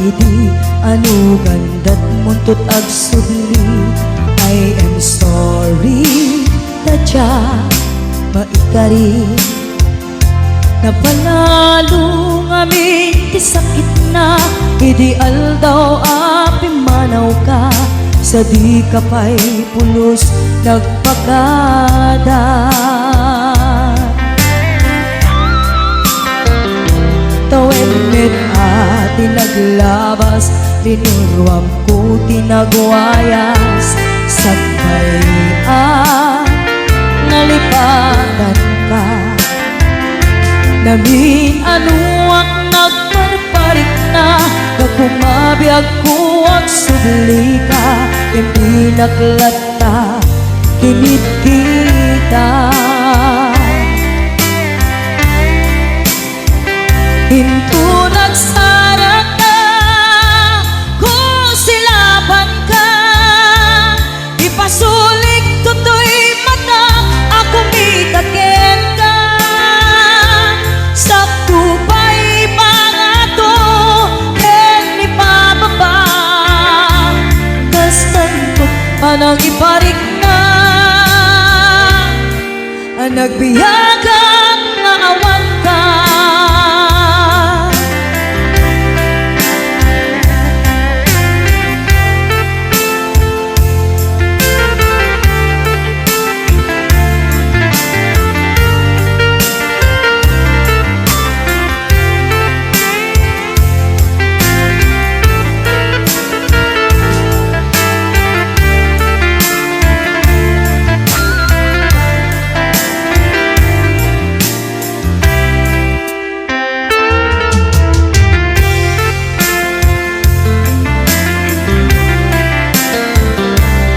idi ano gandat muntot ag sudli. I am sorry tadya maikari napanalo ngamin ti sakit na idi aldaw api manaw ka sa di kapay pulos nagpagada. Tawid ati naglabas linuruam ko tinagwayas sagbayan nalipatan ka namin anuak nagparparik na kakumabiyag ko at subli ka hindi naklata kinit kita hinto nagsara ka kung silaban ka ipasulik tutoy mata ako mitakin ka sa tupay pangato ken ni pababa kastanto panang iparik na nagbiyagang nga awan ka.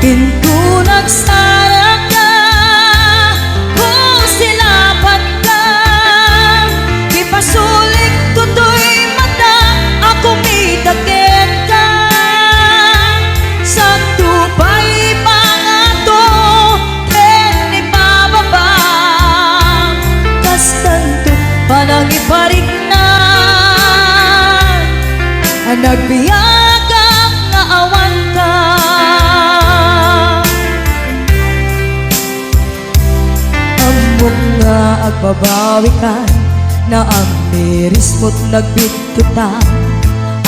Hinto nagsara ka kung silaban ka ipasulik tutoy mata ako mitakin ka sa tupay pangato ken ni pababa kastanto panang iparik na nagbiyagang nga awan ka. Nga agbabawi ka na ang miris mo't nagbitutan.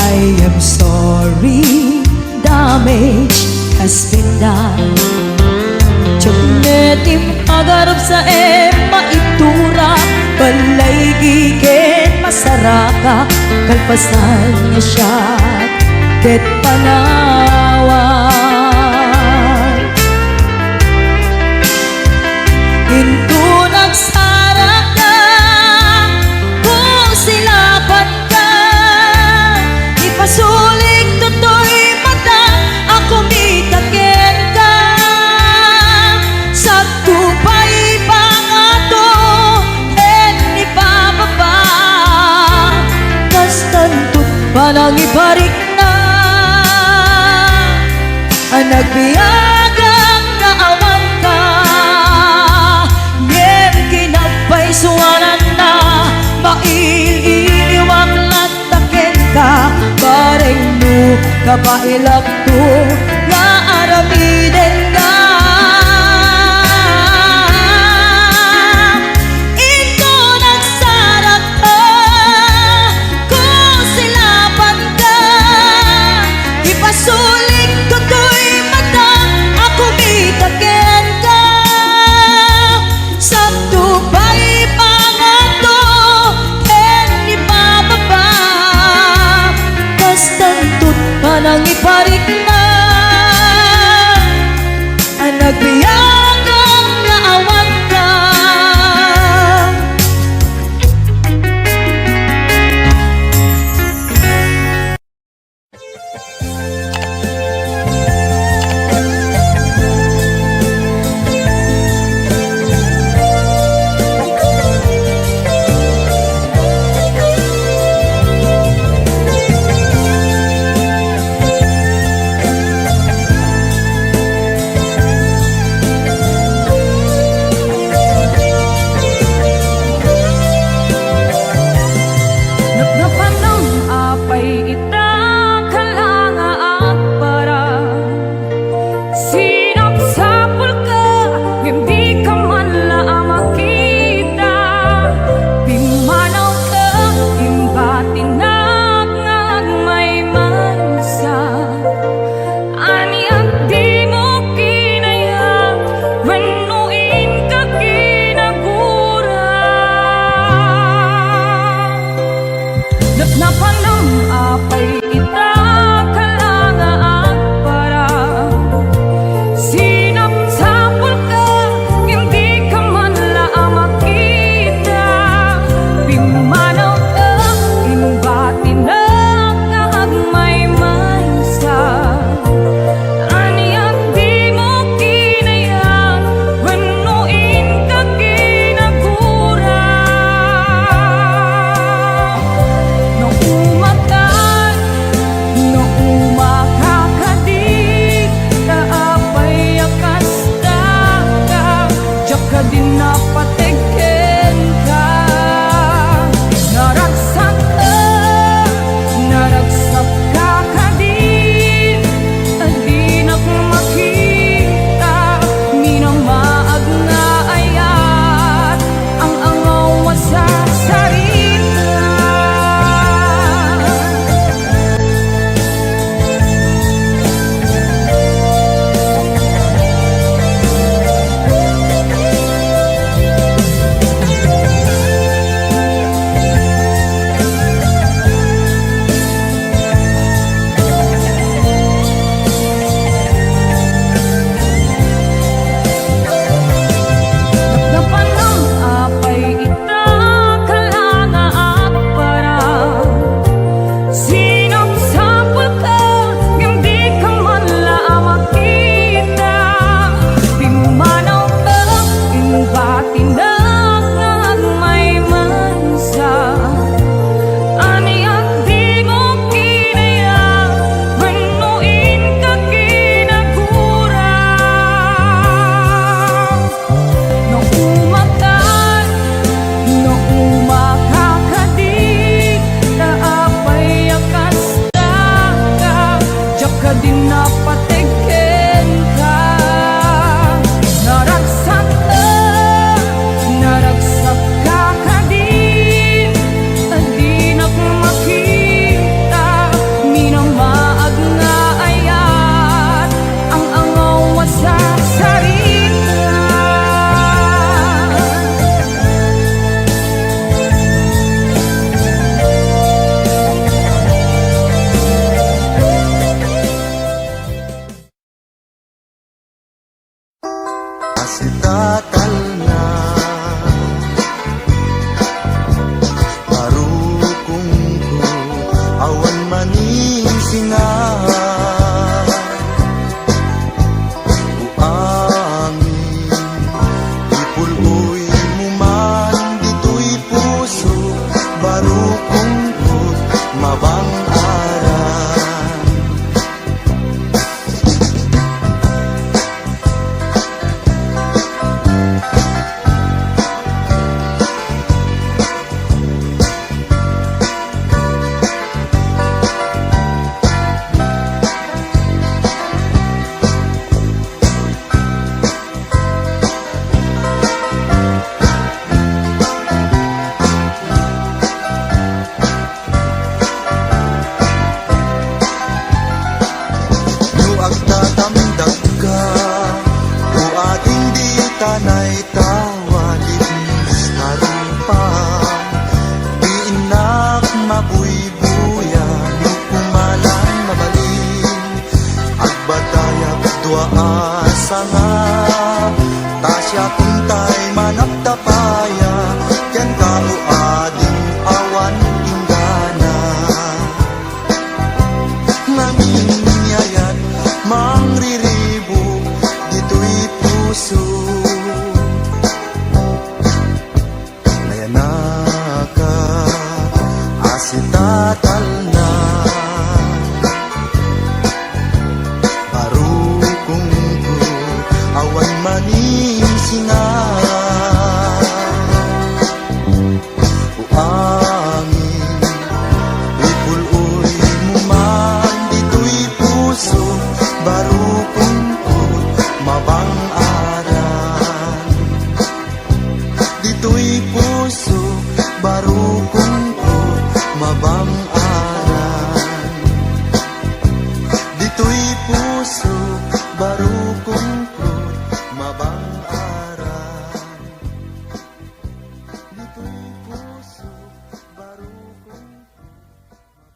I am sorry, damage has been done. Tiyognetim agarap sa maitura balay gigen masaraka kalpasan niya siya ket panawan hinto nagsara ka kung silaban ka ipasulik tutoy mata ako mitakin ka sa tupay pangato ken ni pababa kastanto panang iparik na nagbiyagang nga awan ka. Suwanan na maililiwag latakin ka bareng mo kapailap to nga aramiden ka ito nagsarap ka kung silaban ka ipasulik tutoy mata ako mitakin ka sa tupay panang iparik na nagbiyagang nga awan ka. singa uangin ipuloy mo man dito'y puso baro kungkot mabang aran agtatamdag ka o ating di tanay tawalibis na rumpang di inak mabuybuya no kumalan mabalin agbatayag dua asa nga tasya kuntay manaptapaya yan ka o ading awan inggana nanging niyayan mangriribo dito'y puso nayanaka asitatal na barukong ko awan maning singa uangin ipuloy mo man dito'y puso baro kungkot mabang aran dito'y puso baro kungkot mabang aran dito'y puso baro kungkot mabang aran dito'y puso baro kungkot mabang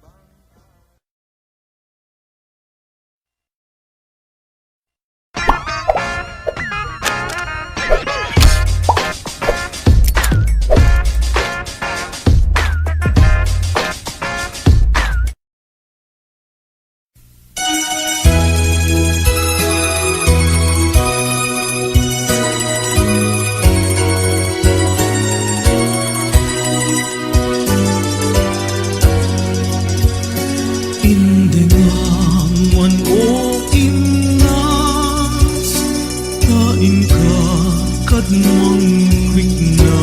Indengangan o imnas kain ka kadmang wikna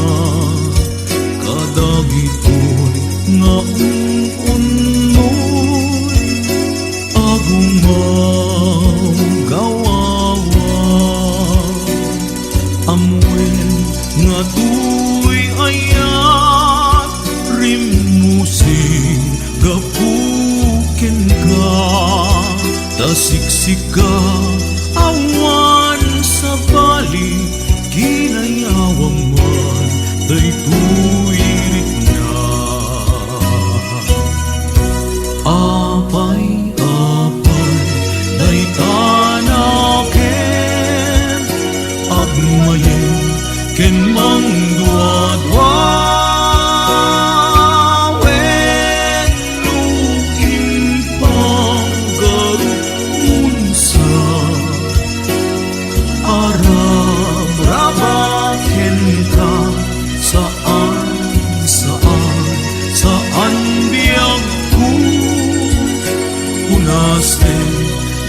kadagitoy nga unmoy agumaw gawawa amwen nga tuy ayat rimusing gapukin ka tasiksika awan sa bali ginayawang man daytoy na apay day tanaken agmayen ken mangduadwa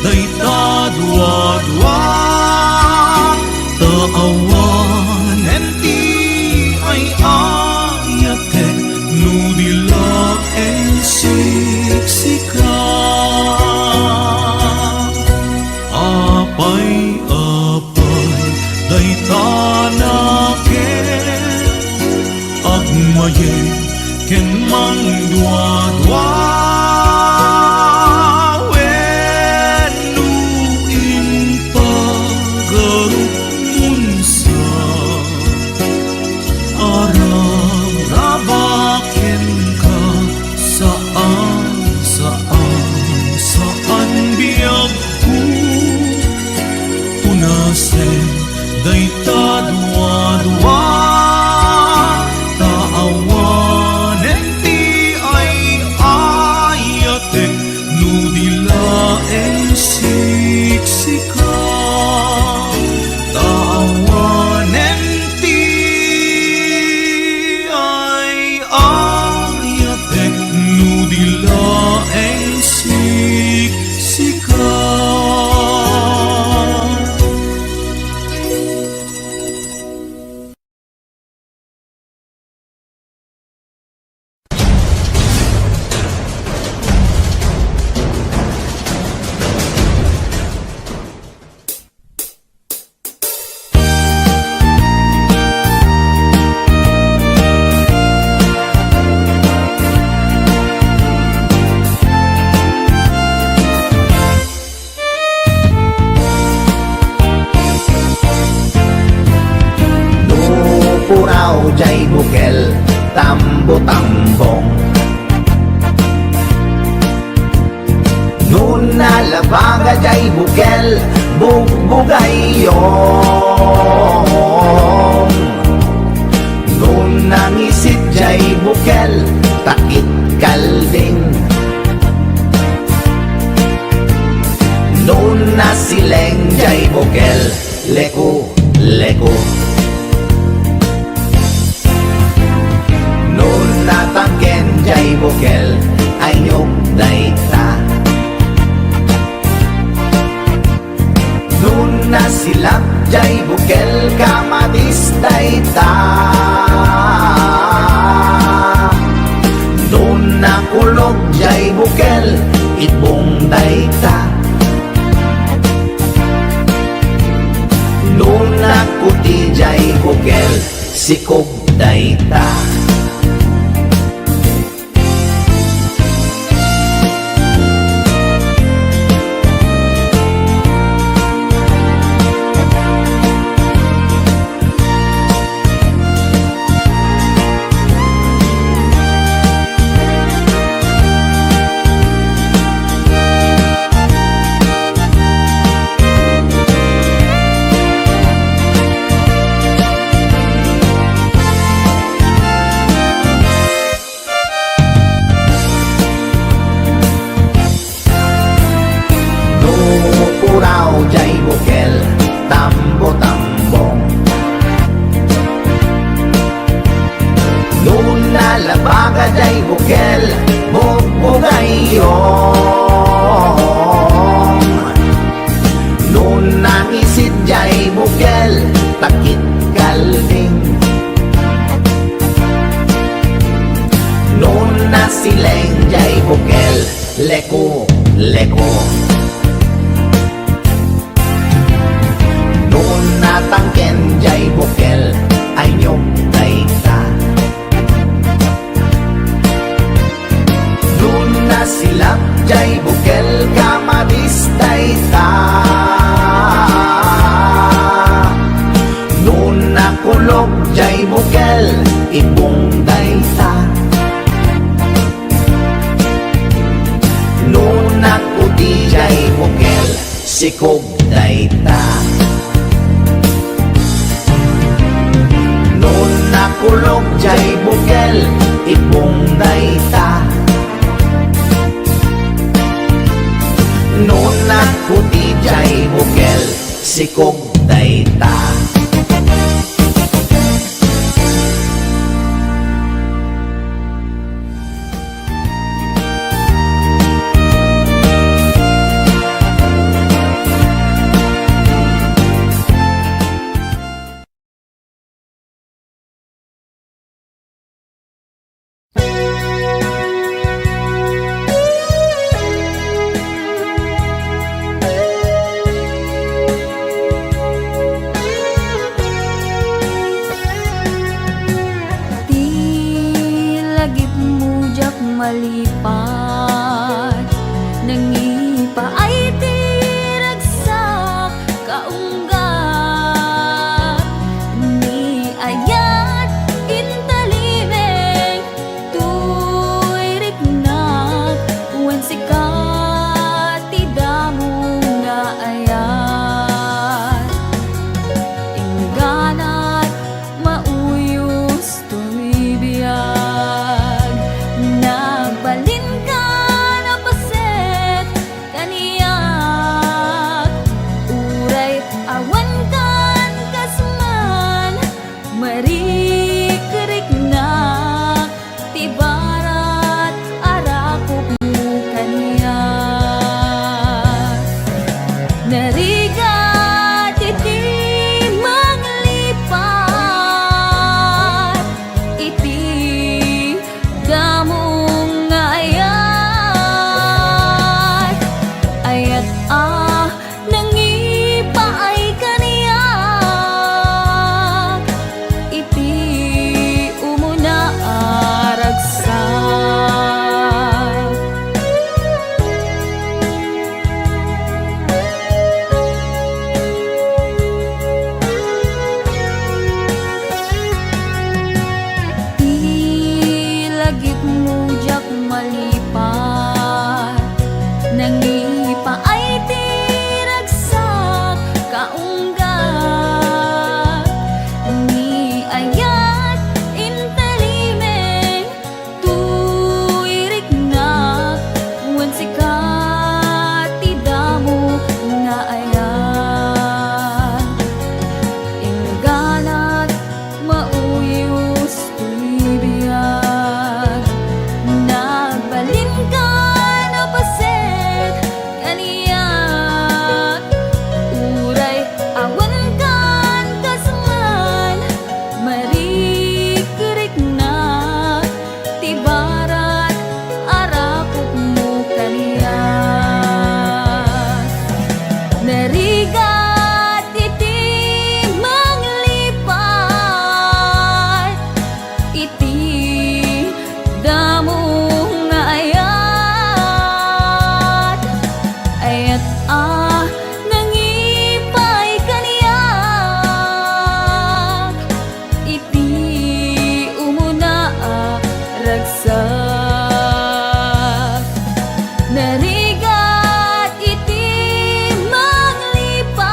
day tadwa-dwa taawan enti ay ayate nudila en siksika apay day tanaken agmayen ken mangdwa-dwa day tadwa-dwa taawan enti ay ayatek nudilaeng siksika taawanen ti ay ayatek nudilaeng siksika. Puraw jay bukel, tambo-tambong. Nun nalabaga jay bukel, bugbugayong. Nun nangisit jay bukel, takit kalding. Nun nasileng jay bukel, leku-leku. Natangken jay bukel ay nyog dayta. Nun nasilap jay bukel kamadis dayta. Nun nakulog jay bukel itbong dayta. Nun nakuti jay bukel sikog dayta. Jay bukel, tambo-tambong. Noon nalabaga jay bukel, bugbugayong. Noon nangisit jay bukel, takit kalding. Noon nasileng jay bukel, leku-leku. Natangken jay bukel ay nyog dayta. Nun nasilap jay bukel kamadis dayta. Nun nakulog jay bukel ibong dayta. Nun nakuti jay bukel sikog dayta. Nakulog jay bukel ibong dayta. Noon nakuti jay bukel sikog dayta. malipat nangipa ay tiragsak kaunggat ni ayat intalimeng tuy riknak wan sikat tidamong na ayat ingganat mauyos tuy biyag nagbalin ka nangipaay tiragsak kaunggat ni ayat intalimeng tuiriknak wan sikat tidamo nga ayat ingganat mauyos tuibiyag nagbalin ka na paset kaniyat uray awan kan kasaman marikerik na tibarat arakok mo kaniyat narigat iti manglipat iti damo nga ayat ayat nangipay kaniyak iti umuna ragsak narigat iti manglipat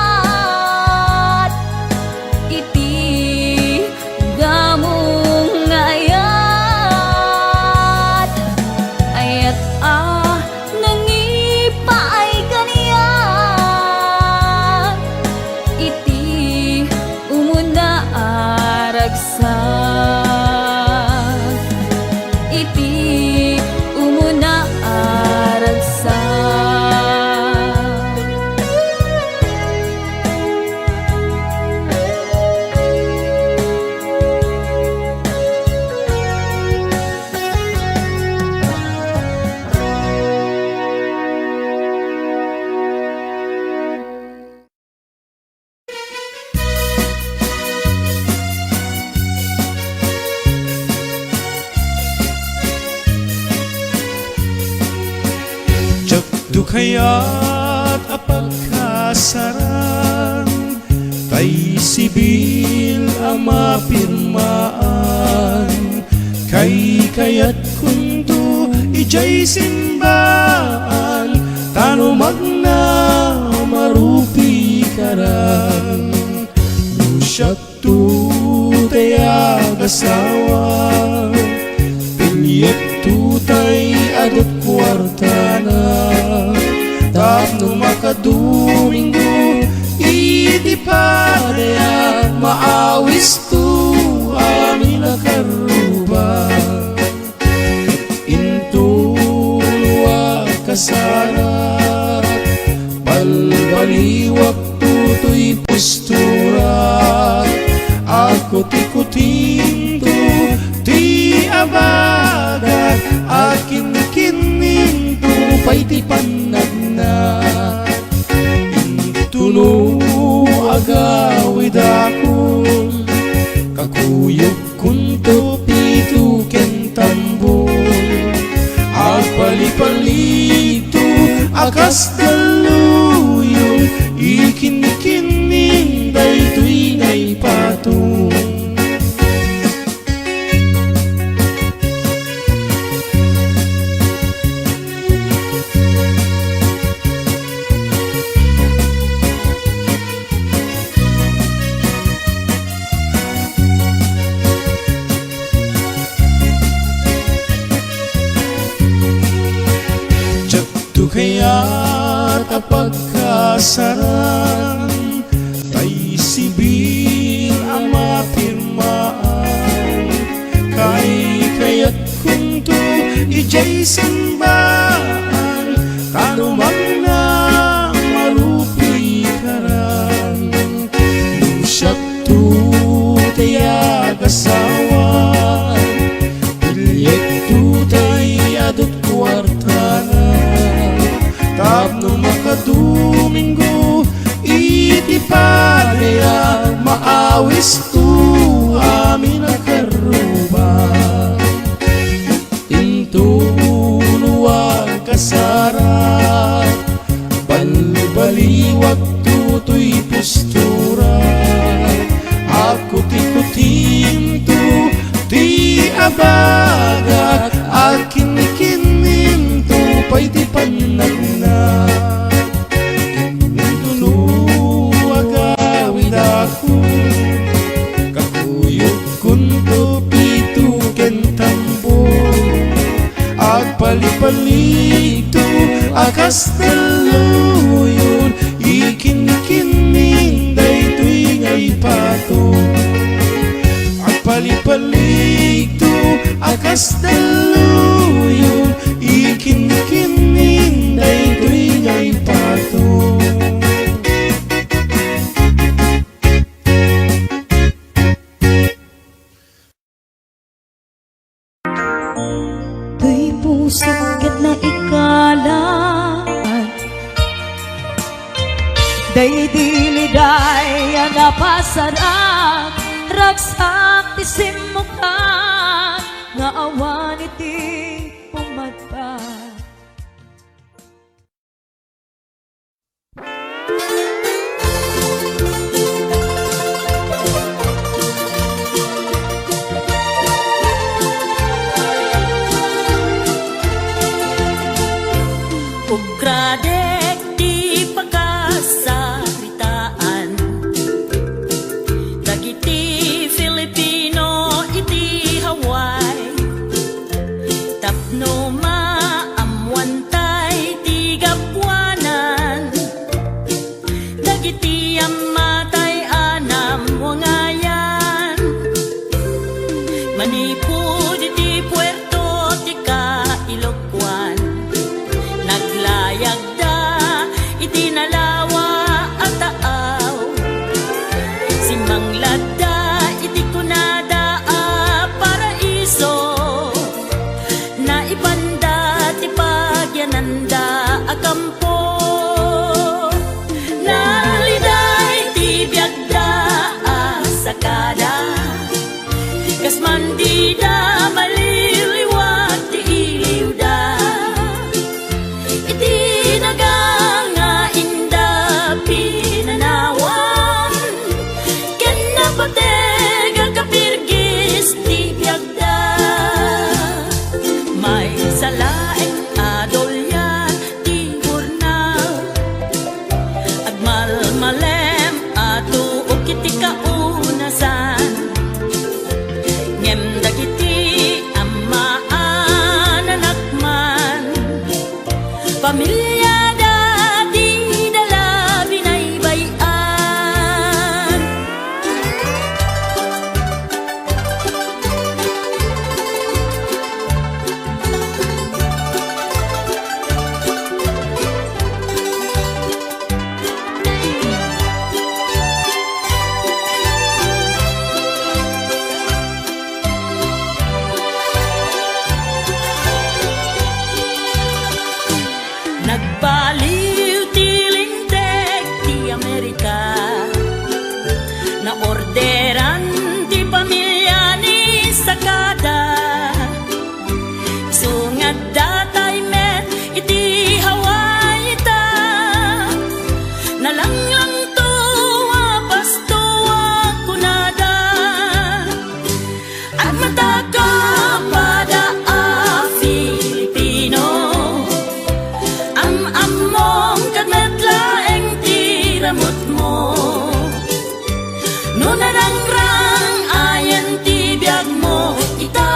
iti damo nga ayat ayat nangipaay kaniyak iti umuna ragsak iti umuna ragsak. Jagdo kaya't apagkasaran kay sibil ang mapirmaan kay kayat kundo ijay simbaan tano magna marupi karan lusyak tu tayag asawa pilyet tutay adot kwartana tapno makadomingo iti padaya maawis tu amin akaruba into luwa kasara balbaliwak tutoy postura ako tikutinto ti abagat akin kininto pay ti panagna intuno agawid akon kakuyog kunto pito ken tambol agpalipalito akas daluyong ikin-kining daytoy ngay patong kaya't apagkasaran tay sibil ang mapirmaan kay kaya't kunto ijay simbaan tanumang na marupi karan lusyak tu tayag asawan pilyet tutay adot kwartana tapno makadomingo iti padaya maawis tu amin akaruba into luwag kasara balbaliwag tutoy postura ako tikutinto ti abagat akin kininto pay ti panagna daluyon ikinkining daytoy ngay pato at palipalig to akas daluyon ikinkining daytoy ngay pato. Tuy puso ket na ikalaan day diliday napasarap ragsak ti simukan nga awan iti pumatpat. Ukradek di pagkasaritaan dagiti Filipino iti Hawaii tapno maamwantay ti gapuanan dagiti amatay anam wangayan manipud iti Puerto ti Kailokuan naglayag da iti nalawa at taaw simanglad da iti kunada a paraiso na ibanda ti pagyananda a kampo naliday ti biagda a sakada kas mandida maliliwat ti iliw da iti naganga inda pinanawan ken napateg ang kapirgis ti biagda may salaeng adolyan ti hurnal agmalmalem ato iti kaunasan ngem dagiti ammaan anakman pamilya dati dala binaybayan. Nagbaliw ti linteg ti Amerika na orderan ti pamilya ni Sakada sungad datay met iti Hawaii ta nalanglang tuwa pastuwa kunada at mataka pada a Filipino am-among kagnatlaeng tiramot mo no narangrang ayan ti biag mo ita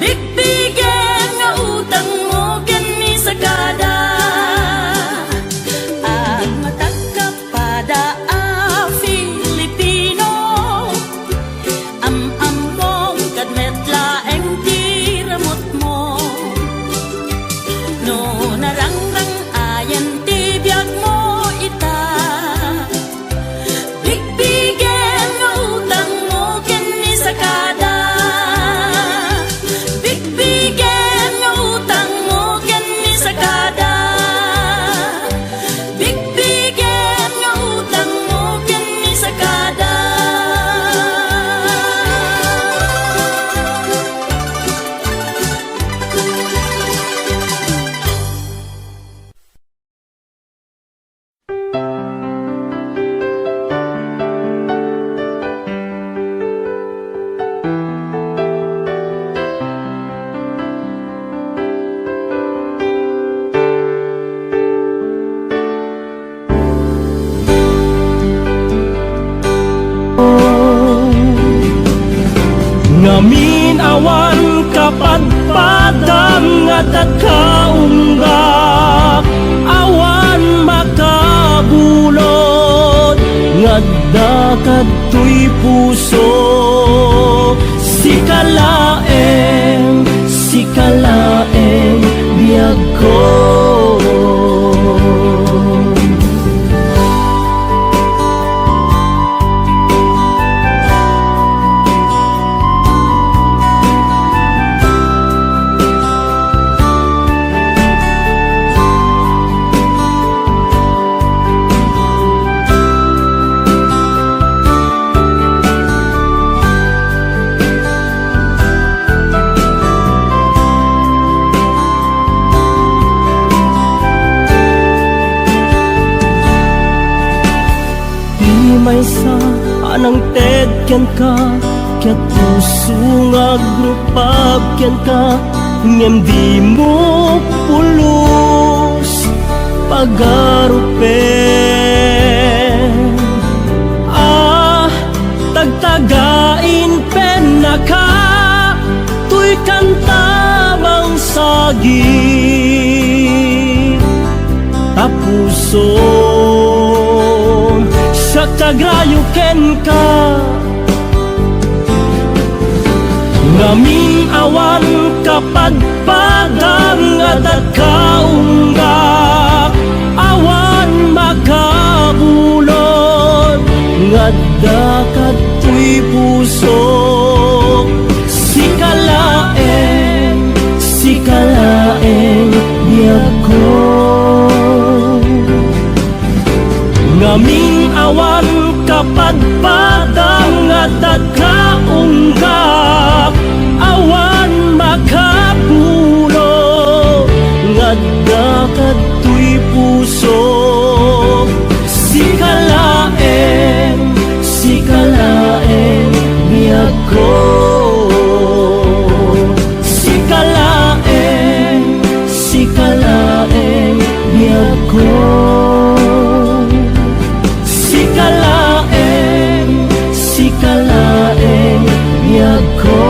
bigbigen nga utang mo ken ni Sagada at matagkapada a Filipino am-among kagnatlaeng tiramot mo no narangrang ayan ti biag mo ita bigbigen nga utang mo ken ni Sakada bigbigen nga utang mo ken ni Sakada bigbigen nga utang mo ken ni Sakada. Ngamin awan kapadpadam nga tagkaunggan kadtoy puso, si kalaeng biyag ko. May sa anang tedken ka, kaya puso nga grupab ken ka, ngem di mo pulos pagarupen. Tagtagain pen na ka, tuy kantabang sagi, tapuso sagrayo ken ka, ngamin awan kapadpadang at kaunggak, awan makabulod ngadda kadtoy puso, si kalaeng biyag ko. Ngamin awan kapadpadang at kaunggak, awan makapulo ngadda kadtoy puso, si kalaeng biyag ko. Si kalaeng biyag ko. Kalaeng biyag ko.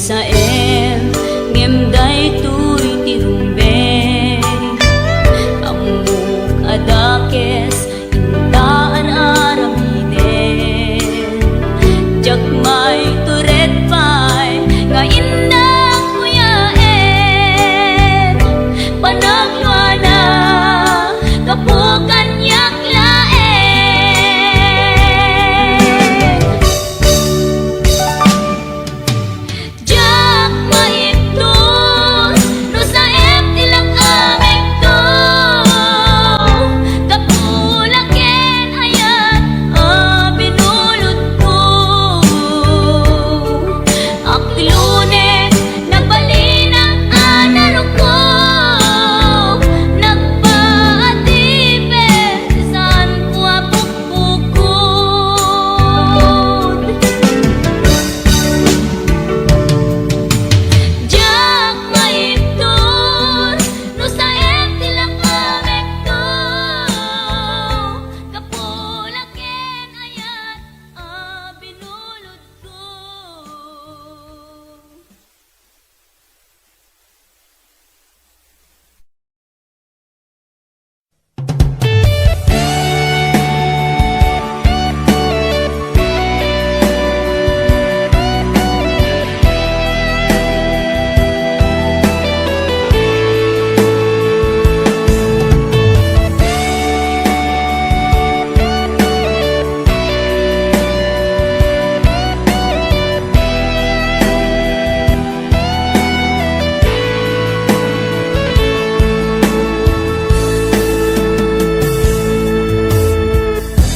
saem ngem day tuy tirumbe amuk adakes intaan aramiden jakmay turet pay nga indang kuyaen panagluana kapukan yaklaen jak maipton no saem tilang ameng to kapulaken ayat binulot ko aklunen nagbalinang anaro ko nagpaatipet saan ko apukpukod jak maipton no saem tilang ameng to kapulaken ayat binulot ko.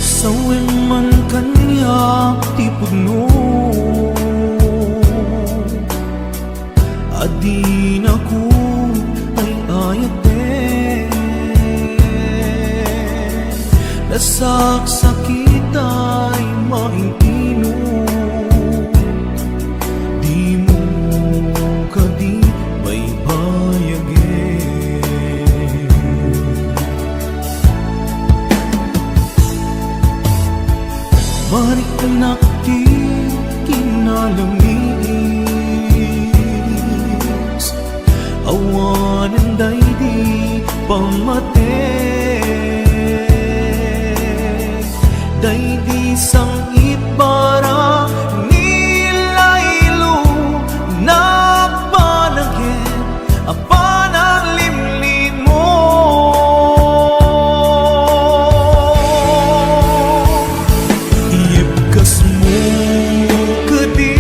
Sawin man kanya ti pudno adi na ko ay ayate nasaksakit ay maintino di mo kadi may bayagin Marik anak di kinalamis Awanan day di pamate Day di sangit para nilaylo Nagpanagin apanang limlim mo Iibkas mo kadi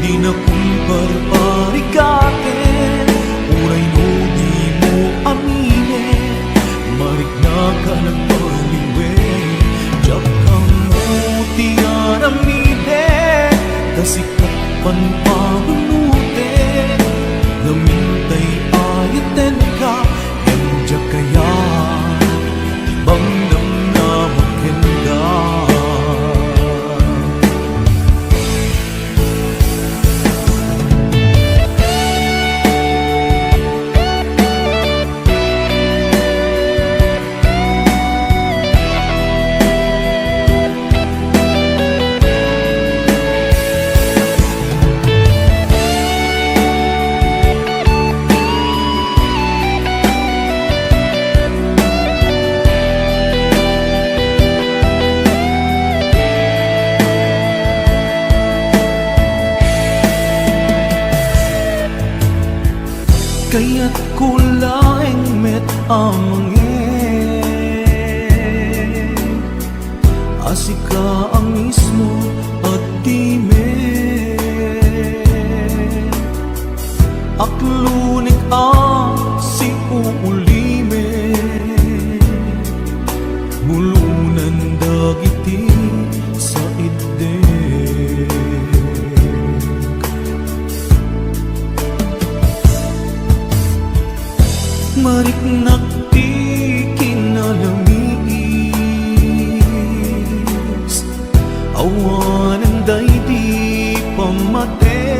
di na kumparparikaten Uray no di mo aminin Marik na ka nagpaliwe Diyak kang mo ti aramiden Kasikat pan pabunuten Namintay ayaten ka Yang diyak kaya Ibang nang na magkenda Kaya't kulaing met amangin Asika ang mismo at di men Aklunik ang si uulimen Mulunan dagiti sa idden Marik nakti kinalamis Awanan day di pamate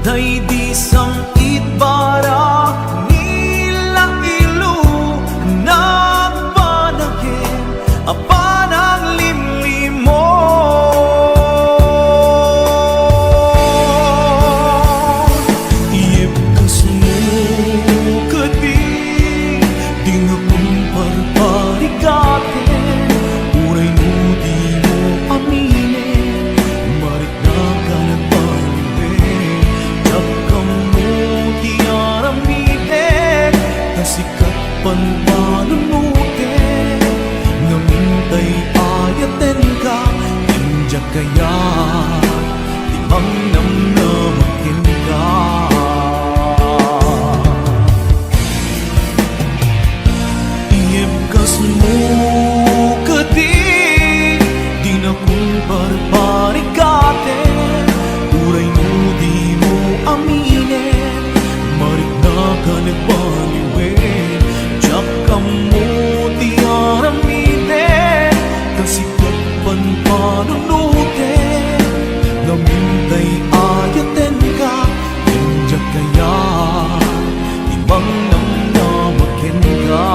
Day di sangit para nila ilo Nagpanagin apanang limlim mo kaya di bang namnamakin ka? Iebkas mo kadi di na kung parparigate, uray mo di mo aminin, marik na ka nagbaliwin, tiyak ka mo di araminin, kasi kapag panunutin, namintay ayaten ka, nandiyak kaya, ibang namnamakin ka.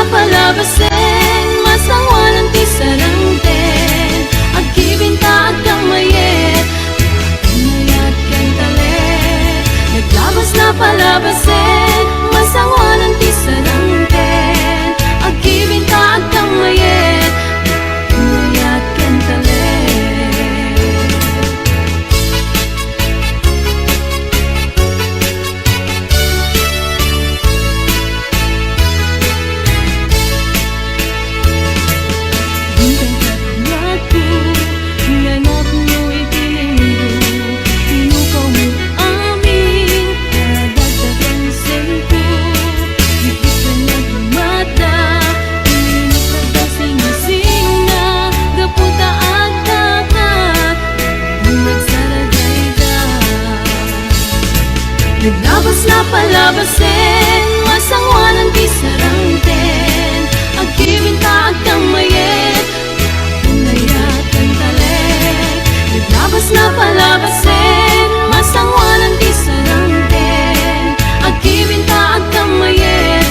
Palabasin, masangalan ti sarangten, agkibinta agkang mayet, pinayat kang talit. Naglabas na palabasin, masangalan ti sarangten, agkibinta agkang mayet, pinayat kang talit. Naglabas na palabasin, masangwanan ti sarangten, agkibinta agkang mayet, pinayat kang talit. Naglabas na palabasin, masangwanan ti sarangten, agkibinta agkang mayet,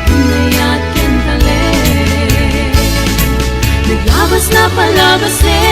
pinayat kang talit. Naglabas na palabasin,